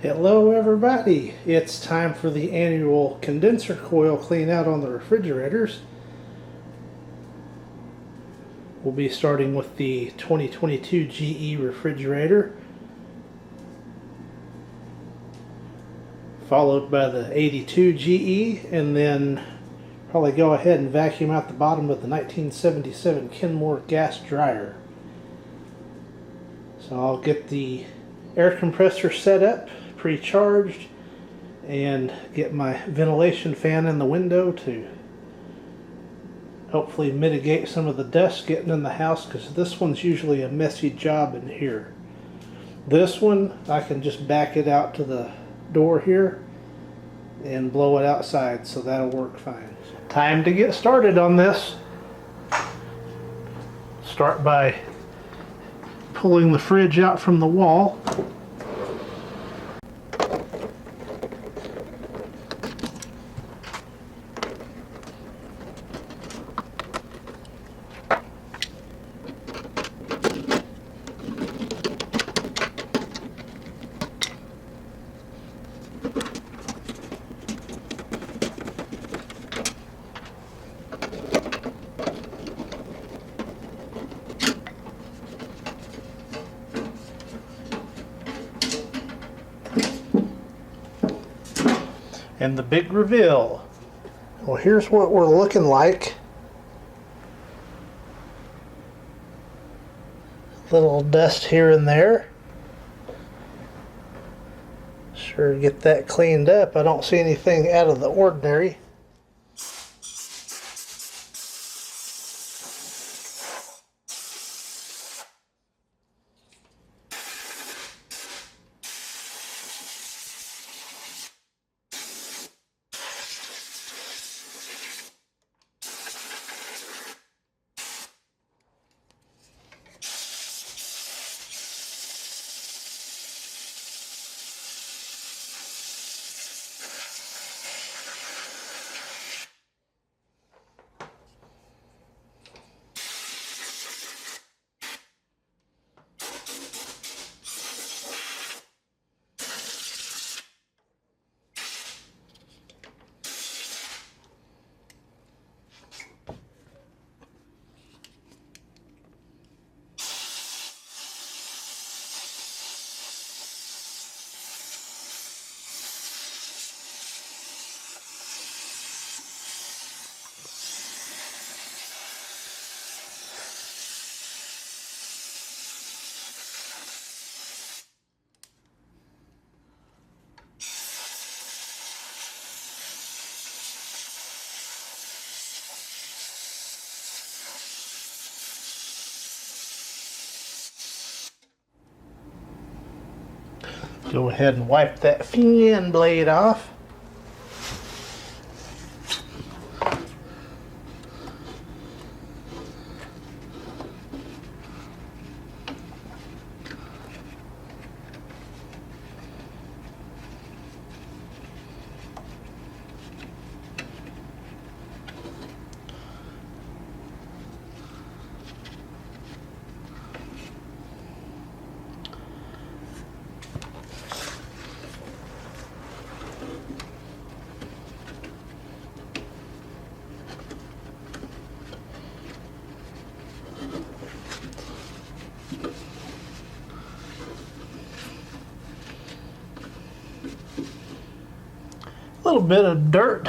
Hello everybody, it's time for the annual condenser coil clean out on the refrigerators. We'll be starting with the 2022 GE refrigerator, followed by the 82 GE, and then probably go ahead and vacuum out the bottom with the 1977 Kenmore gas dryer. So I'll get the air compressor set up, pre-charged, and get my ventilation fan in the window to hopefully mitigate some of the dust getting in the house, because this one's usually a messy job in here. This one, I can just back it out to the door here and blow it outside, so that'll work fine. Time to get started on this. Start by pulling the fridge out from the wall. And the big reveal. Well, here's what we're looking like. Little dust here and there. Sure, get that cleaned up. I don't see anything out of the ordinary. Go ahead and wipe that fan blade off. A little bit of dirt.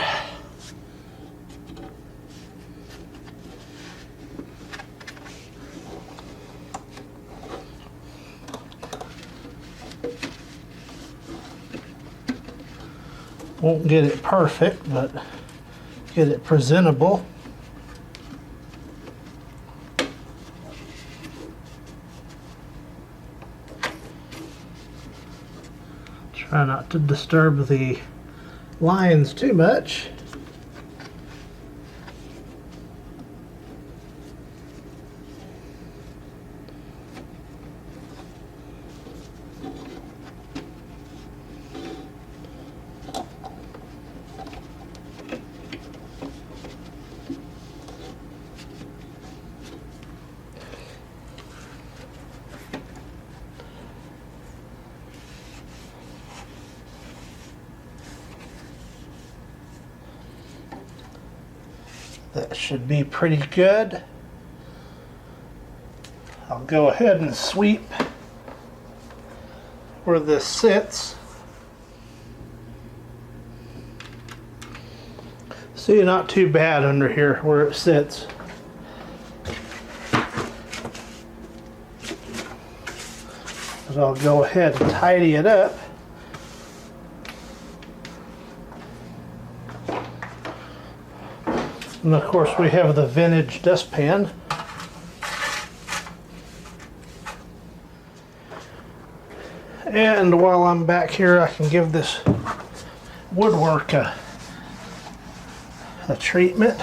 Won't get it perfect, but get it presentable. Try not to disturb the lines too much. That should be pretty good. I'll go ahead and sweep where this sits. See, not too bad under here where it sits. But I'll go ahead and tidy it up. And of course we have the vintage dustpan. And while I'm back here, I can give this woodwork a treatment.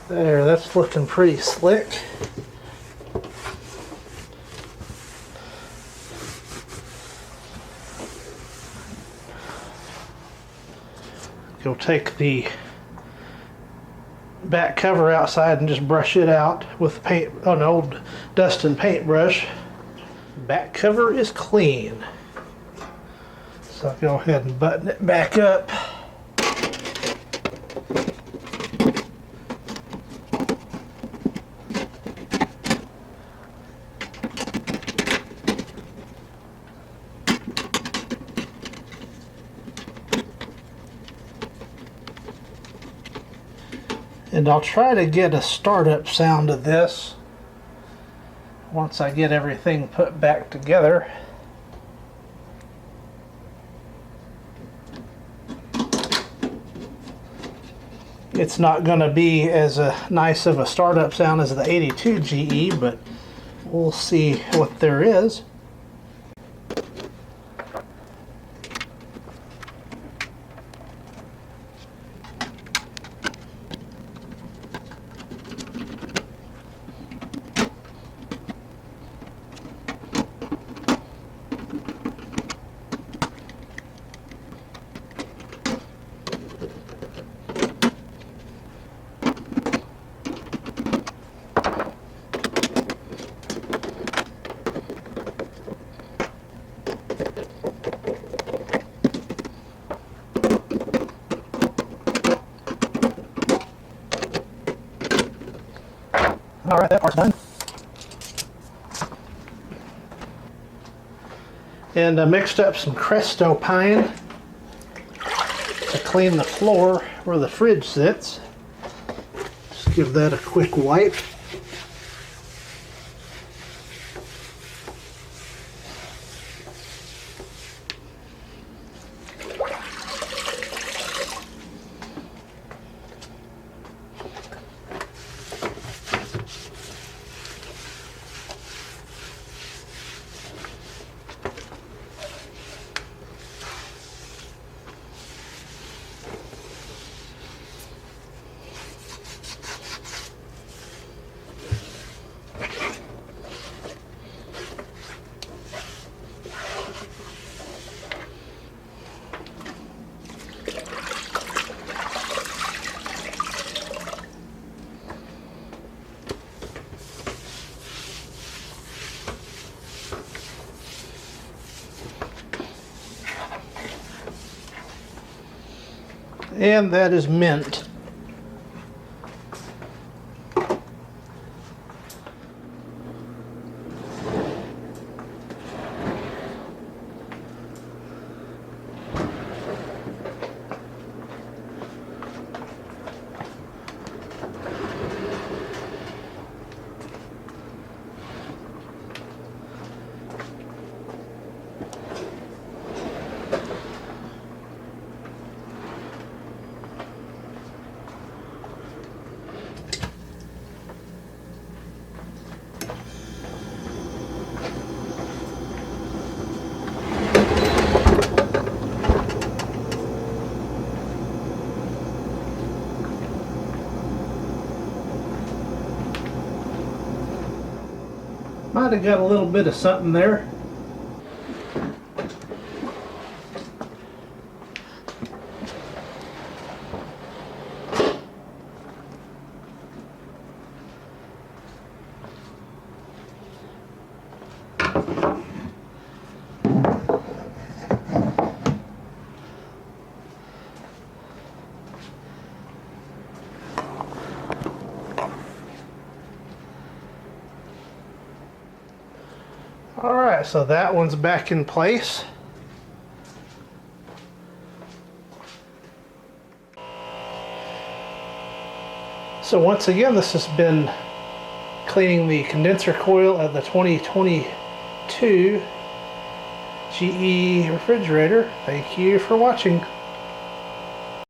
There, that's looking pretty slick. Go take the back cover outside and just brush it out with paint, an old dust and paint brush. Back cover is clean. So I'll go ahead and button it back up. And I'll try to get a startup sound of this once I get everything put back together. It's not going to be as nice of a startup sound as the 82 GE, but we'll see what there is. Alright, that part's done. And I mixed up some Cresto pine to clean the floor where the fridge sits. Just give that a quick wipe. And that is mint. might have got a little bit of something there. Alright, so that one's back in place. So once again, this has been cleaning the condenser coil of the 2022 GE refrigerator. Thank you for watching.